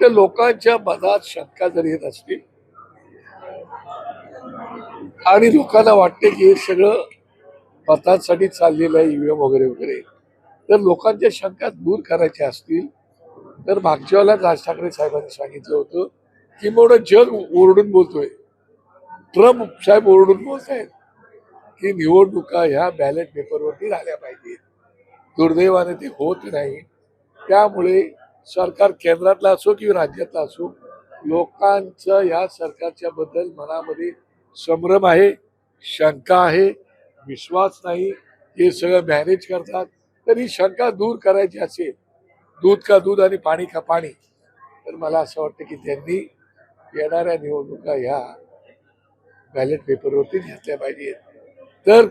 वाटतं लोकांच्या मनात शंका जर येत असतील आणि लोकांना वाटते की हे सगळं मतांसाठी चाललेलं आहे ईव्हीएम वगैरे वगैरे, तर लोकांच्या शंका दूर करायच्या असतील तर मागच्या वेळेला राज ठाकरे साहेबांनी सांगितलं होतं की मोठं जग ओरडून बोलतोय, ट्रम्प साहेब ओरडून बोलत आहेत की निवडणुका ह्या बॅलेट पेपरवरती झाल्या पाहिजेत. दुर्दैवाने ते होत नाही. त्यामुळे सरकार केंद्रातला असो किंवा राज्यातला असो, लोकांचं या सरकारच्या बद्दल मनामध्ये संभ्रम आहे, शंका आहे, विश्वास नाही. हे सगळं मॅनेज करतात. तर ही शंका दूर करायची असेल, दूध का दूध आणि पाणी का पाणी, तर मला असं वाटतं की त्यांनी येणाऱ्या निवडणुका ह्या बॅलेट पेपरवरती घेतल्या पाहिजेत. तर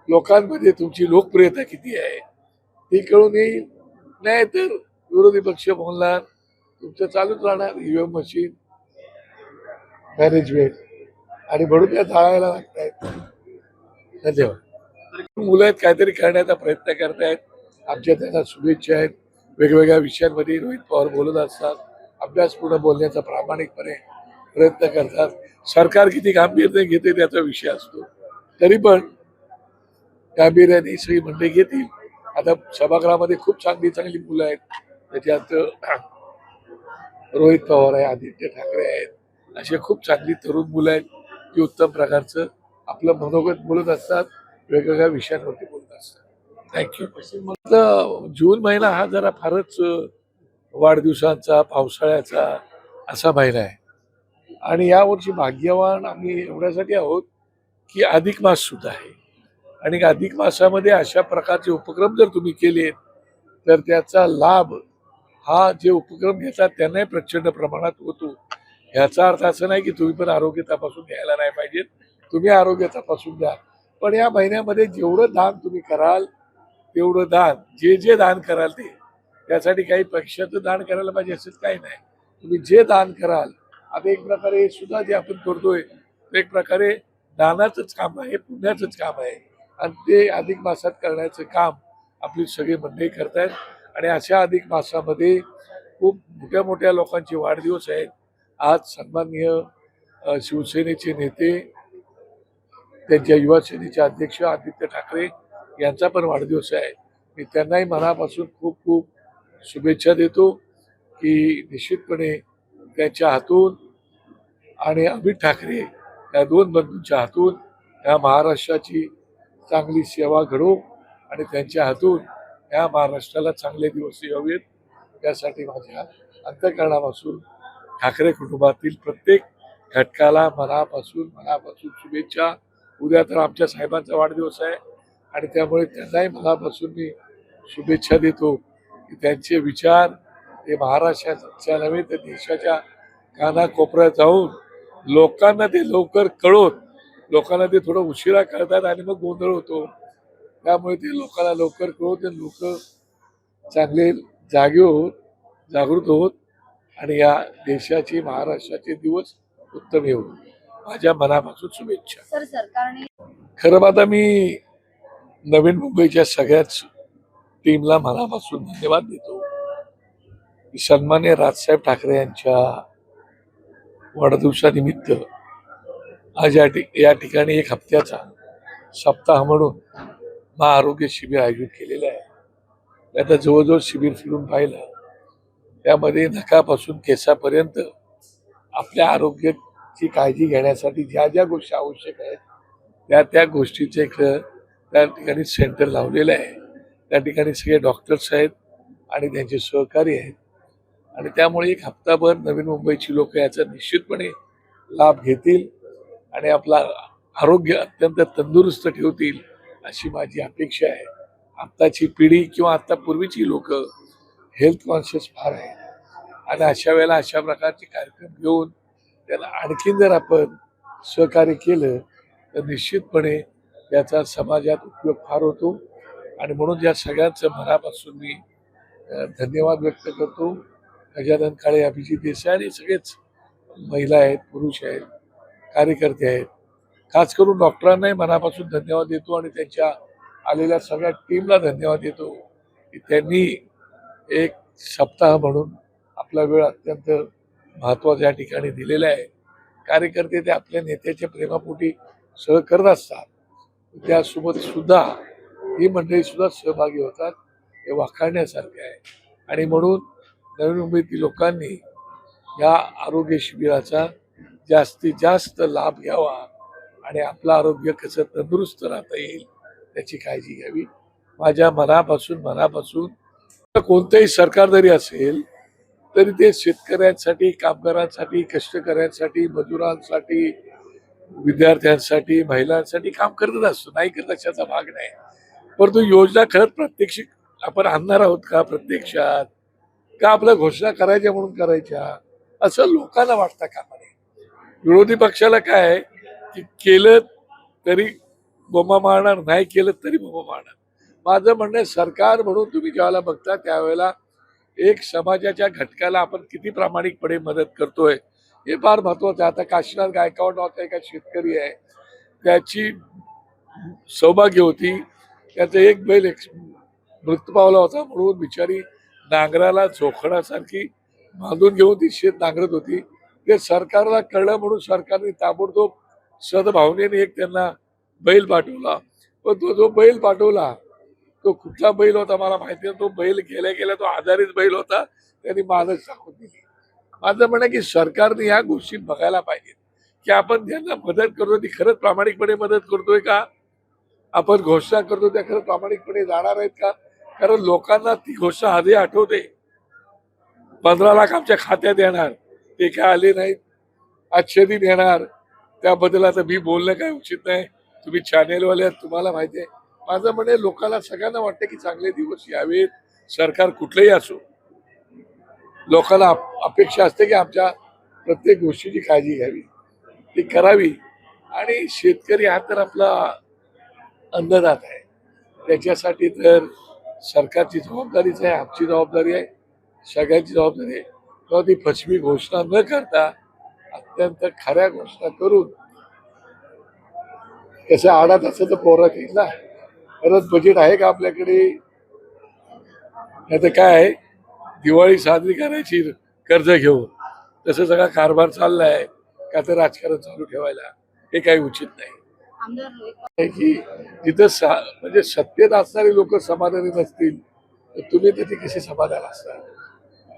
लोकांमध्ये तुमची लोकप्रियता किती आहे ती कळून येईल. नाही तर विरोधी पक्ष बोलणार, तुमचं चालूच राहणार ईव्हीएम मशीन मॅनेजमेंट आणि म्हणून त्या जाळायला लागतायत. धन्यवाद. मुलं आहेत, काहीतरी करण्याचा प्रयत्न करतायत. आमच्या त्यांना शुभेच्छा आहेत. वेगवेगळ्या विषयांमध्ये रोहित पवार बोलत असतात, अभ्यासपूर्ण बोलण्याचा प्रामाणिकपणे प्रयत्न करतात. सरकार किती गांभीर्याने घेते त्याचा विषय असतो, तरी पण गांभीर्याने सगळी मंडळी घेतील. आता सभागृहामध्ये खूप चांगली चांगली मुलं आहेत. त्याच्यात रोहित पवार आहे, आदित्य ठाकरे आहेत, असे खूप चांगली तरुण मुलं आहेत की उत्तम प्रकारचं आपलं मनोगत बोलत असतात, वेगवेगळ्या विषयांवरती बोलत असतात. थँक्यू. जून महिना हा जरा फारच वाढदिवसांचा, पावसाळ्याचा असा महिना आहे आणि यावर्षी भाग्यवान आम्ही एवढ्यासाठी आहोत की अधिक मास सुद्धा आहे आणि अधिक मासामध्ये अशा प्रकारचे उपक्रम जर तुम्ही केलेत तर त्याचा लाभ हा जे उपक्रम घेतात त्यांनाही प्रचंड प्रमाणात होतो. याचा अर्थ असं नाही की तुम्ही पण आरोग्य तपासून घ्यायला नाही पाहिजेत, तुम्ही आरोग्य तपासून घ्या. पण या महिन्यामध्ये जेवढं दान तुम्ही कराल तेवढं दान, जे जे दान कराल ते, त्यासाठी काही पैशाचं दान करायला पाहिजे असंच काही नाही. तुम्ही जे दान कराल, आता एक प्रकारे सुद्धा जे आपण करतोय एक प्रकारे दानाचंच काम आहे, पुण्याचंच काम आहे आणि ते अधिक मासात करण्याचं काम आपली सगळी मंडळी करतायत. आणि अशा अधिक मासामध्ये खूप मोठ्या मोठ्या लोकांचे वाढदिवस आहेत. आज सन्माननीय शिवसेनेचे नेते, त्यांच्या युवा सेनेचे अध्यक्ष आदित्य ठाकरे यांचा पण वाढदिवस आहे. मी त्यांनाही मनापासून खूप खूप शुभेच्छा देतो की निश्चितपणे त्यांच्या हातून आणि अमित ठाकरे या दोन बंधूंच्या हातून या महाराष्ट्राची चांगली सेवा घडो आणि त्यांच्या हातून या महाराष्ट्राला चांगले दिवस यावेत यासाठी माझ्या अंतःकरणापासून ठाकरे कुटुंबातील प्रत्येक घटकाला मनापासून शुभेच्छा. उद्या तर आमच्या साहेबांचा वाढदिवस आहे आणि त्यामुळे त्यांनाही मनापासून मी शुभेच्छा देतो की त्यांचे विचार हे महाराष्ट्राच्या नव्हे तर देशाच्या कानाकोपऱ्यात जाऊन लोकांना ते लवकर कळवत, लोकांना ते थोडं उशिरा कळतात आणि मग गोंधळ होतो. त्यामुळे ते लोकांना लवकर कळवत, लोक चांगले जागे होत, जागृत होत आणि या देशाचे महाराष्ट्राचे दिवस उत्तम येऊ. माझ्या मनापासून शुभेच्छा. सर, सरकारने खरं आता मी नवीन मुंबईच्या सगळ्याच टीमला मनापासून धन्यवाद देतो. सन्मान्य राजसाहेब ठाकरे यांच्या वाढदिवसानिमित्त आज या ठिकाणी एक हप्त्याचा सप्ताह म्हणून महाआरोग्य शिबिर आयोजित केलेलं आहे. आता जवळजवळ शिबिर फिरून पाहिलं, त्यामध्ये नखापासून केसापर्यंत आपल्या आरोग्याची काळजी घेण्यासाठी ज्या ज्या गोष्टी आवश्यक आहेत त्या गोष्टीचे त्या ठिकाणी सेंटर लावलेलं आहे. त्या ठिकाणी सगळे डॉक्टर्स आहेत आणि त्यांचे सहकारी आहेत आणि त्यामुळे एक हप्ताभर नवीन मुंबईची लोक याचा निश्चितपणे लाभ घेतील आणि आपला आरोग्य अत्यंत तंदुरुस्त ठेवतील अशी माझी अपेक्षा आहे. आत्ताची पिढी किंवा आत्ता पूर्वीची लोक हेल्थ कॉन्शियस फार आहेत आणि अशा वेळेला अशा प्रकारचे कार्यक्रम घेऊन त्याला आणखीन जर आपण सहकार्य केलं तर निश्चितपणे याचा समाजात उपयोग फार होतो आणि म्हणून या सगळ्यांचं मनापासून मी धन्यवाद व्यक्त करतो. गजानन काळे, अभिजित देसाई आणि सगळेच महिला आहेत, पुरुष आहेत, कार्यकर्ते आहेत, खास करून डॉक्टरांनाही मनापासून धन्यवाद देतो आणि त्यांच्या आलेल्या सगळ्या टीमला धन्यवाद देतो की त्यांनी एक सप्ताह म्हणून आपला वेळ अत्यंत महत्त्वाचं या ठिकाणी दिलेलं आहे. कार्यकर्ते ते आपल्या नेत्याच्या प्रेमापोटी सगळं करत असतात. त्यासोबत सुद्धा ही मंडळी सुद्धा सहभागी होतात. हे वाखाणण्यासारखे आहे आणि म्हणून नवी मुंबईतील लोकांनी या आरोग्य शिबिराचा जास्तीत जास्त लाभ घ्यावा आणि आपलं आरोग्य कसं तंदुरुस्त राहता येईल त्याची काळजी घ्यावी. माझ्या मनापासून कोणतंही सरकार जरी असेल तरी ते शेतकऱ्यांसाठी, कामगारांसाठी, कष्टकऱ्यांसाठी, मजुरांसाठी, विद्यार्थ्यांसाठी, महिलांसाठी काम करत असतो. नाही करत अशाचा भाग नाही. परंतु योजना खरंच प्रात्यक्षिक आपण आणणार आहोत का प्रत्यक्षात, का आपल्या घोषणा करायच्या म्हणून करायच्या, असं लोकांना वाटतं कामा नये. विरोधी पक्षाला काय आहे की केलं तरी बोंबा मारणार, नाही केलं तरी बोंबा मारणार. माझं म्हणणं आहे, सरकार म्हणून तुम्ही ज्यावेळेला बघता त्यावेळेला एक समाजाच्या घटकाला आपण किती प्रामाणिकपणे मदत करतोय हे फार महत्वाचं आहे. आता काशीनाथ गायकवाड नावाचा एका शेतकरी आहे, त्याची सौभाग्य होती, त्याचा एक बैल मृत्यू पावला होता म्हणून बिचारी नांगराला जोखडासारखी बांधून घेऊन ती शेत नांगरत होती. ते सरकारला कळलं म्हणून सरकारने ताबडतोब सद्भावनेने एक त्यांना बैल पाठवला. पण तो जो बैल पाठवला तो कुठला बैल होता मला माहिती नाही. तो बैल गेल्या गेल्या तो आजारीच बैल होता, त्यांनी मानच टाकून दिली. माझं म्हणणं की सरकारने या गोष्टी बघायला पाहिजेत की आपण ज्यांना मदत करतो ती खरंच प्रामाणिकपणे मदत करतोय का, आपण घोषणा करतो त्या खरंच प्रामाणिकपणे जाणार आहेत का. कारण लोकांना ती घोषणा आधी आठवते, 15 लाख आमच्या खात्यात येणार, ते काय आले नाहीत. आजचे दिन येणार, त्याबद्दल आता मी बोलणं काय उचित नाही. तुम्ही चॅनेलवाले आहेत, तुम्हाला माहिती आहे. माझं म्हणणे लोकांना सगळ्यांना वाटतं की चांगले दिवस यावेत, सरकार कुठलंही असो. लोकांना अपेक्षा असते की आमच्या प्रत्येक गोष्टीची काळजी घ्यावी, ती करावी. आणि शेतकरी हा तर आपला अन्नदाता आहे, त्याच्यासाठी तर सरकारची जबाबदारीच आहे, आमची जबाबदारी आहे, सगळ्यांची जबाबदारी आहे. तेव्हा ती फसवी घोषणा न करता अत्यंत खऱ्या घोषणा करून कसं आडात असं तर पोरात येईल ना. परत बजेट आहे का आपल्याकडे, नाही तर काय आहे, दिवाळी साजरी करायची कर्ज घेऊन, तसं सगळा कारभार चाललाय का तर राजकारण चालू ठेवायला. हे काही उचित नाही. की जिथं म्हणजे सत्तेत असणारी लोक समाधानी नसतील तर तुम्ही तिथे कसे समाधान असणार.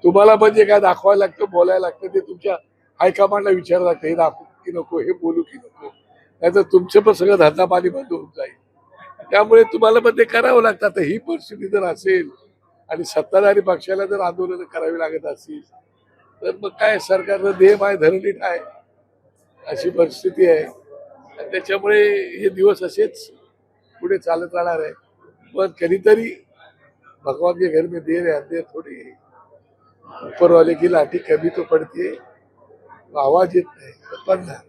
तुम्हाला म्हणजे काय दाखवायला लागतं, बोलायला लागतं, ते तुमच्या हायकमांडला विचारायला लागतं, हे दाखवू की नको, हे बोलू की नको, नाहीतर तुमचं पण सगळं धंदा पाणी बंद होऊन जाईल. त्यामुळे तुम्हाला पण ते करावं लागतं. आता ही परिस्थिती जर असेल आणि सत्ताधारी पक्षाला जर आंदोलन करावी लागत असतील तर मग काय, सरकारनं देह माय धरणीत आहे अशी परिस्थिती आहे. आणि त्याच्यामुळे हे दिवस असेच पुढे चालत राहणार आहे. पण कधीतरी भगवान के घर में देर है अंधेर थोड़ी है, ऊपर वाले की लाठी कभी तो पडते, आवाज येत नाही, पण पडणार.